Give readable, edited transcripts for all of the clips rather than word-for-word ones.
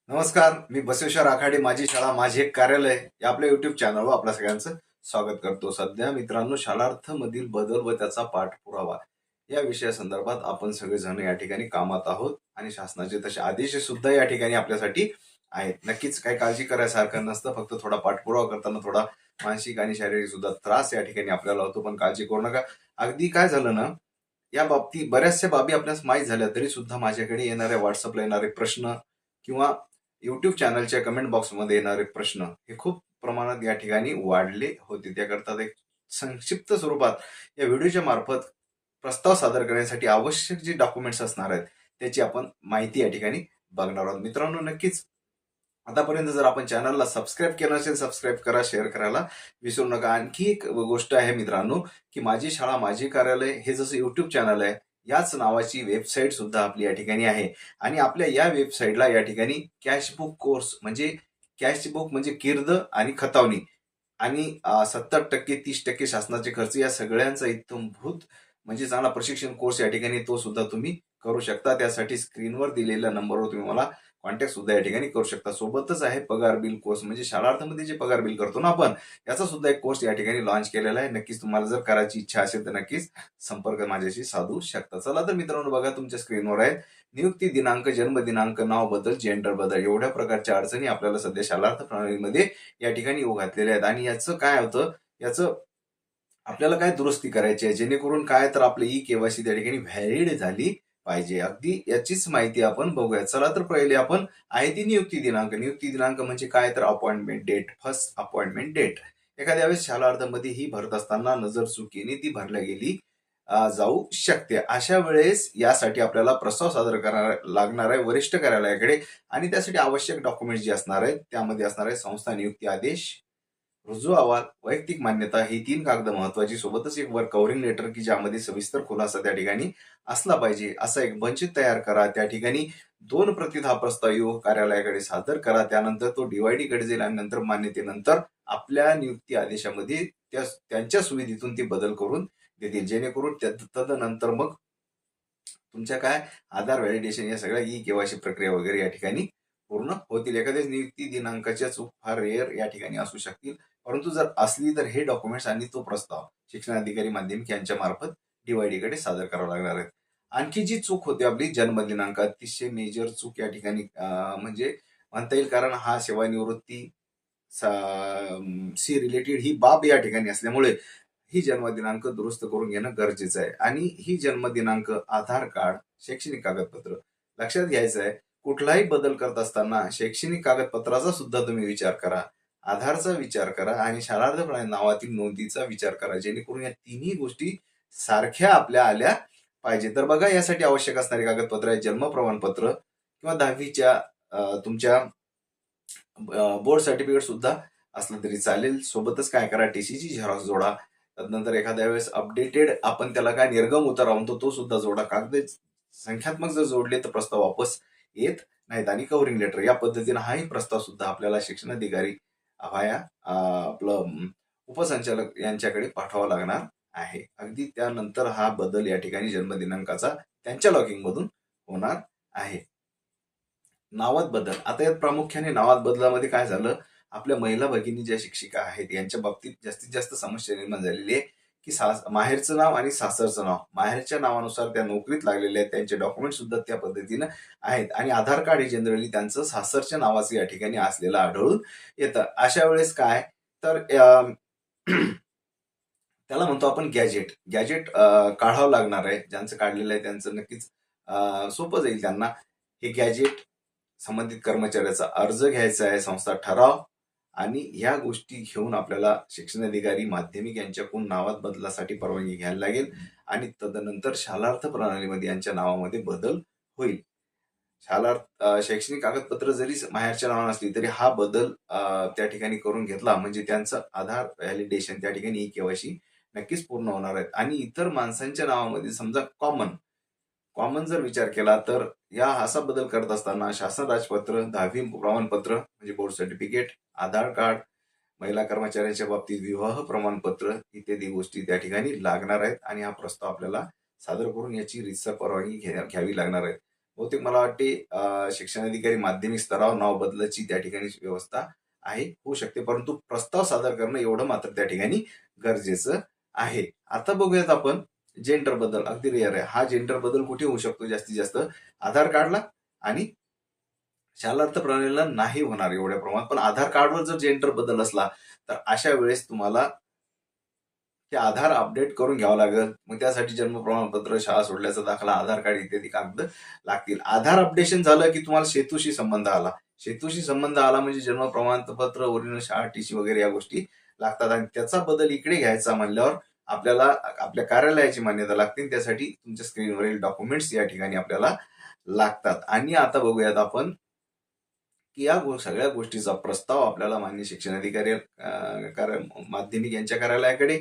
नमस्कार, मी बसवेश्वर आखाडे. माझी शाळा माझे एक कार्यालय या आपल्या युट्यूब चॅनलवर आपल्या सगळ्यांचं स्वागत करतो. सध्या मित्रांनो, शालार्थ मधील बदल व त्याचा पाठपुरावा या विषयासंदर्भात आपण सगळेजण या ठिकाणी कामात आहोत आणि शासनाचे तसे आदेश सुद्धा या ठिकाणी आपल्यासाठी आहेत. नक्कीच काही काळजी करायसारखं नसतं, फक्त थोडा पाठपुरावा करताना थोडा मानसिक आणि शारीरिक सुद्धा त्रास या ठिकाणी आपल्याला होतो, पण काळजी करू नका. अगदी काय झालं ना, या बाबतीत बऱ्याचशा बाबी आपल्यास माहीत झाल्या तरी सुद्धा माझ्याकडे येणारे व्हॉट्सअपला येणारे प्रश्न किंवा युट्यूब चॅनलच्या कमेंट बॉक्समध्ये येणारे प्रश्न हे खूप प्रमाणात या ठिकाणी वाढले होते. त्याकरता एक संक्षिप्त स्वरूपात या व्हिडिओच्या मार्फत प्रस्ताव सादर करण्यासाठी आवश्यक जे डॉक्युमेंट्स असणार आहेत त्याची आपण माहिती या ठिकाणी बघणार आहोत. मित्रांनो, नक्कीच आतापर्यंत जर आपण चॅनलला सबस्क्राईब केलं असेल, सबस्क्राईब करा, शेअर करायला विसरू नका. आणखी एक गोष्ट आहे मित्रांनो, की माझी शाळा माझे कार्यालय हे जसं युट्यूब चॅनल आहे, याच नावाची वेबसाईट सुद्धा आपली या ठिकाणी आहे. आणि आपल्या या वेबसाईटला या ठिकाणी कॅशबुक कोर्स म्हणजे कॅशबुक म्हणजे कीर्द आणि खतावणी आणि 70% 30% शासनाचे खर्च या सगळ्यांचा इत्थंभूत म्हणजे चांगला प्रशिक्षण कोर्स या ठिकाणी तो सुद्धा तुम्ही करू शकता. त्यासाठी स्क्रीनवर दिलेल्या नंबरवर तुम्ही मला कॉन्टॅक्ट सुद्धा या ठिकाणी करू शकता. सोबतच आहे पगार बिल कोर्स म्हणजे शाळार्थमध्ये जे पगार बिल करतो ना आपण, याचा सुद्धा एक कोर्स या ठिकाणी लॉन्च केलेला आहे. नक्कीच तुम्हाला जर करायची इच्छा असेल तर नक्कीच संपर्क माझ्याशी साधू शकता. चला तर मित्रांनो, बघा तुमच्या स्क्रीनवर आहे नियुक्ती दिनांक, जन्म दिनांक, नाव बदल, जेंडर बदल एवढ्या प्रकारच्या अडचणी आपल्याला सध्या शालार्थ प्रणालीमध्ये या ठिकाणी येऊ घातलेल्या आहेत. आणि याचं काय होतं, याचं आपल्याला काय दुरुस्ती करायची आहे जेणेकरून काय तर आपली ई केवायसी त्या ठिकाणी व्हॅलिड झाली पाहिजे. अगदी याचीच माहिती आपण बघूया. चला तर पहिले आपण आहे ती नियुक्ती दिनांक. नियुक्ती दिनांक म्हणजे काय तर appointment date, first appointment date. एखाद्या वेळेस शालार्थमध्ये ही भरत असताना नजर चुकीने ती भरल्या गेली जाऊ शकते. अशा वेळेस यासाठी आपल्याला प्रस्ताव सादर करायला लागणार आहे वरिष्ठ कार्यालयाकडे. आणि त्यासाठी आवश्यक डॉक्युमेंट जे असणार आहेत त्यामध्ये असणार आहे संस्था नियुक्ती आदेश, रुजू अहवाल, वैयक्तिक मान्यता ही 3 कागद महत्वाची. सोबतच एक वर कव्हरिंग लेटर की ज्यामध्ये सविस्तर खुलासा त्या ठिकाणी असला पाहिजे. असा एक बंच तयार करा. त्या ठिकाणी 2 प्रतीत हा प्रस्ताव येऊ कार्यालयाकडे सादर करा. त्यानंतर तो DYD कडे जाईल आणि नंतर मान्यतेनंतर आपल्या नियुक्ती आदेशामध्ये त्यांच्या सुविधेतून ते बदल करून देतील. जेणेकरून तदनंतर मग तुमच्या काय आधार व्हॅलिडेशन या सगळ्या ई केवायसी प्रक्रिया वगैरे या ठिकाणी पूर्ण होतील. एखाद्या नियुक्ती दिनांकाच्या चूक फार रेअर या ठिकाणी असू शकतील, परंतु जर असली तर हे डॉक्युमेंट्स आणि तो प्रस्ताव शिक्षणाधिकारी माध्यमिक यांच्या मार्फत DYD कडे सादर करावा लागणार आहे. आणखी जी चूक होती आपली जन्म दिनांक, अतिशय मेजर चूक या ठिकाणी म्हणजे म्हणता येईल, कारण हा सेवानिवृत्ती सी रिलेटेड ही बाब या ठिकाणी असल्यामुळे ही जन्मदिनांक दुरुस्त करून घेणं गरजेचं आहे. आणि ही जन्मदिनांक, आधार कार्ड, शैक्षणिक कागदपत्र लक्षात घ्यायचं आहे. कुठलाही बदल करत असताना शैक्षणिक कागदपत्राचा सुद्धा तुम्ही विचार करा, आधारचा विचार करा आणि शालार्थ प्रणाली नावातील नोंदीचा विचार करा, जेणेकरून या तिन्ही गोष्टी सारख्या आपल्या आल्या पाहिजे. तर बघा, यासाठी आवश्यक असणारी कागदपत्र आहे जन्म प्रमाणपत्र किंवा 10वीच्या तुमच्या बोर्ड सर्टिफिकेट सुद्धा असलं तरी चालेल. सोबतच काय करा, टीसीची झेरॉक्स जोडा. त्यानंतर एखाद्या वेळेस अपडेटेड आपण त्याला काय निर्गम उतारा म्हणतो तो सुद्धा जोडा. कागद संख्यात्मक जर जोडले तर प्रस्ताव वापस येत नाहीत. आणि कव्हरिंग लेटर या पद्धतीने हाही प्रस्ताव सुद्धा आपल्याला शिक्षणाधिकारी व्हाया आपलं उपसंचालक यांच्याकडे पाठवावा लागणार आहे. अगदी त्यानंतर हा बदल या ठिकाणी जन्मदिनांकाचा त्यांच्या लॉगिंग मधून होणार आहे. नावात बदल. आता यात प्रामुख्याने नावात बदलामध्ये काय झालं, आपल्या महिला भगिनी ज्या शिक्षिका आहेत यांच्या बाबतीत जास्तीत जास्त समस्या निर्माण झालेली आहे, की माहेरचं नाव आणि सासरचं नाव. माहेरच्या नावानुसार त्या नोकरीत लागलेल्या आहेत, त्यांचे डॉक्युमेंट सुद्धा त्या पद्धतीनं आहेत आणि आधार कार्ड हे जनरली त्यांचं सासरच्या नावाचं या ठिकाणी असलेलं आढळून येतं. अशा वेळेस काय तर त्याला म्हणतो आपण गॅजेट. गॅजेट काढावं लागणार आहे. ज्यांचं काढलेलं आहे त्यांचं नक्कीच सोपं जाईल त्यांना. हे गॅजेट संबंधित कर्मचाऱ्याचा अर्ज घ्यायचा आहे, संस्था ठराव, आणि ह्या गोष्टी घेऊन आपल्याला शिक्षणाधिकारी माध्यमिक यांच्याकडून नावात बदलासाठी परवानगी घ्यायला लागेल. आणि तदनंतर शालार्थ प्रणालीमध्ये यांच्या नावामध्ये बदल होईल. शालार्थ शैक्षणिक कागदपत्र जरी माहेरच्या नावानं असली तरी हा बदल त्या ठिकाणी करून घेतला म्हणजे त्यांचं आधार व्हॅलिडेशन त्या ठिकाणी केवायसी नक्कीच पूर्ण होणार आहेत. आणि इतर माणसांच्या नावामध्ये समजा कॉमन जर विचार केला तर या असा बदल करत असताना शासन राजपत्र, 10वी प्रमाणपत्र म्हणजे बोर्ड सर्टिफिकेट, आधार कार्ड, महिला कर्मचाऱ्यांच्या बाबतीत विवाह प्रमाणपत्र इत्यादी गोष्टी त्या ठिकाणी लागणार आहेत. आणि हा प्रस्ताव आपल्याला सादर करून याची रीतसर परवानगी घ्यावी लागणार आहे. बहुतेक मला वाटते शिक्षण अधिकारी माध्यमिक स्तरावर नाव बदलायची त्या ठिकाणी व्यवस्था आहे, होऊ शकते. परंतु प्रस्ताव सादर करणं एवढं मात्र त्या ठिकाणी गरजेचं आहे. आता बघूयात आपण जेंडर बद्दल. अगदी रेअर आहे. हा जेंडर बदल कुठे होऊ शकतो जास्तीत जास्त? आधार कार्डला आणि शालार्थ प्रणालीला नाही होणार एवढ्या प्रमाणात. पण आधार कार्डवर जर जेंडर बदल असला, तर अशा वेळेस तुम्हाला ते आधार अपडेट करून घ्यावं लागेल. मग त्यासाठी जन्म प्रमाणपत्र, शाळा सोडल्याचा दाखला, आधार कार्ड इत्यादी कागद लागतील. आधार अपडेशन झालं की तुम्हाला सेतूशी संबंध आला. सेतूशी संबंध आला म्हणजे जन्म प्रमाणपत्र, ओरिजिनल शाळा, टीसी वगैरे या गोष्टी लागतात. आणि त्याचा बदल इकडे घ्यायचा म्हणल्यावर आपल्याला आपल्या कार्यालयाची मान्यता लागते. त्यासाठी तुमच्या स्क्रीनवरील डॉक्युमेंट्स या ठिकाणी आपल्याला लागतात. आणि आता बघूयात आपण की या सगळ्या गोष्टीचा प्रस्ताव आपल्याला मान्य शिक्षण अधिकारी माध्यमिक यांच्या कार्यालयाकडे,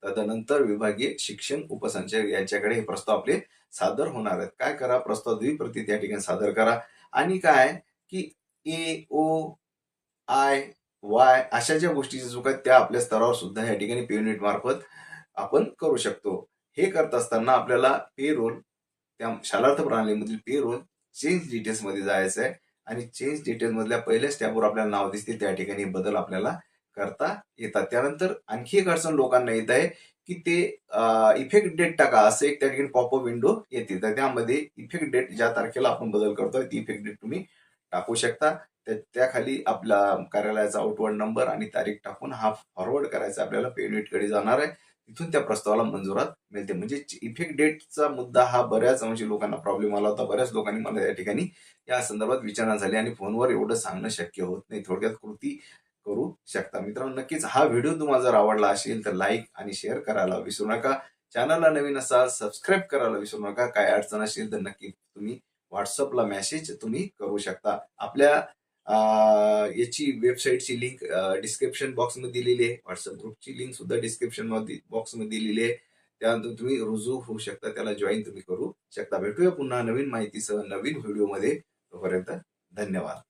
तदनंतर विभागीय शिक्षण उपसंचालक यांच्याकडे हे प्रस्ताव आपले सादर होणार आहेत. काय करा, प्रस्ताव द्विप्रती त्या ठिकाणी सादर करा. आणि काय की AOI, वाय अशा ज्या गोष्टीच्या चुका आहेत त्या आपल्या स्तरावर सुद्धा या ठिकाणी पे युनिट मार्फत आपण करू शकतो. हे करत असताना आपल्याला पे रोल, त्या शालार्थ प्रणालीमधील पे रोल चेंज डिटेल्स मध्ये जायचं आहे. आणि चेंज डिटेल मधल्या पहिल्याच टॅबवर आपल्याला नाव दिसते, त्या ठिकाणी बदल आपल्याला करता येतात. त्यानंतर आणखी एक अडचण लोकांना येत आहे की ते इफेक्ट डेट टाका असं एक त्या ठिकाणी पॉपअप विंडो येते. तर त्यामध्ये इफेक्ट डेट ज्या तारखेला आपण बदल करतोय ती इफेक्ट डेट तुम्ही टाकू शकता. त्याखाली आपला कार्यालयाचा आउटवर्ड नंबर आणि तारीख टाकून हा फॉरवर्ड करायचा आपल्याला पे युनिटकडे जाणार आहे. तिथून त्या प्रस्तावाला मंजुरात मिळते. म्हणजे इफेक्ट डेटचा मुद्दा हा बऱ्याच म्हणजे लोकांना प्रॉब्लेम आला होता. बऱ्याच लोकांनी मला या ठिकाणी या संदर्भात विचारणा झाली आणि फोनवर एवढं सांगणं शक्य होत नाही. थोडक्यात कृती करू शकता. मित्रांनो, नक्कीच हा व्हिडिओ तुम्हाला जर आवडला असेल तर लाईक आणि शेअर करायला विसरू नका. चॅनलला नवीन असाल सबस्क्राईब करायला विसरू नका. काय अडचण असेल तर नक्की तुम्ही व्हॉट्सअपला मेसेज तुम्ही करू शकता. आपल्या याची वेबसाईटची लिंक डिस्क्रिप्शन बॉक्समध्ये दिलेली आहे. व्हॉट्सअप ग्रुपची लिंक सुद्धा डिस्क्रिप्शन बॉक्समध्ये दिलेली आहे. त्यानंतर तुम्ही रुजू होऊ शकता, त्याला जॉईन तुम्ही करू शकता. भेटूया पुन्हा नवीन माहितीसह नवीन व्हिडिओमध्ये. तोपर्यंत धन्यवाद.